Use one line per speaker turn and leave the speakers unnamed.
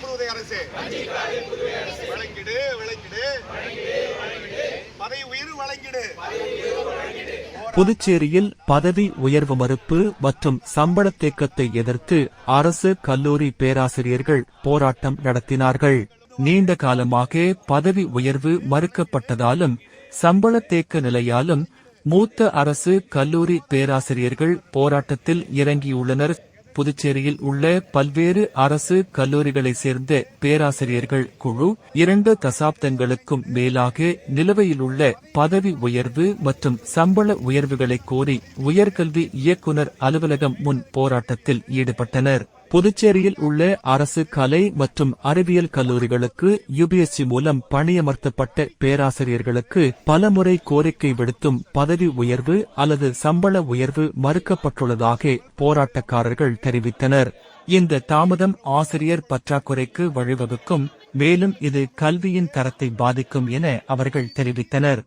புதுவை அரசு வழங்கிடு வழங்கிடு பதவி உயர்வு வழங்கிடு.
புதுச்சேரியில் பதவி உயர்வு மறுப்பு மற்றும் சம்பள தேக்கத்தை எதிர்த்து அரசு கல்லூரி பேராசிரியர்கள் போராட்டம் நடத்தினார்கள். நீண்ட காலமாக பதவி உயர்வு மறுக்கப்பட்டதாலும் சம்பள தேக்க நிலையாலும் மூத்த அரசு கல்லூரி பேராசிரியர்கள் போராட்டத்தில் இறங்கியுள்ளனர். புதுச்சேரியில் உள்ள பல்வேறு அரசு கல்லூரிகளைச் சேர்ந்த பேராசிரியர்கள் குழு 2 தசாப்தங்களுக்கும் மேலாக நிலுவையிலுள்ள பதவி உயர்வு மற்றும் சம்பள உயர்வுகளை கோரி உயர்கல்வி இயக்குநர் அலுவலகம் முன் போராட்டத்தில் ஈடுபட்டனர். புதுச்சேரியில் உள்ள அரசு கலை மற்றும் அறிவியல் கல்லூரிகளுக்கு யுபிஎஸ்சி மூலம் பணியமர்த்தப்பட்ட பேராசிரியர்களுக்கு பலமுறை கோரிக்கை விடுத்தும் பதவி உயர்வு அல்லது சம்பள உயர்வு மறுக்கப்பட்டுள்ளதாக போராட்டக்காரர்கள் தெரிவித்தனர். இந்த தாமதம் ஆசிரியர் பற்றாக்குறைக்கு வழிவகுக்கும், மேலும் இது கல்வியின் தரத்தை பாதிக்கும் என அவர்கள் தெரிவித்தனர்.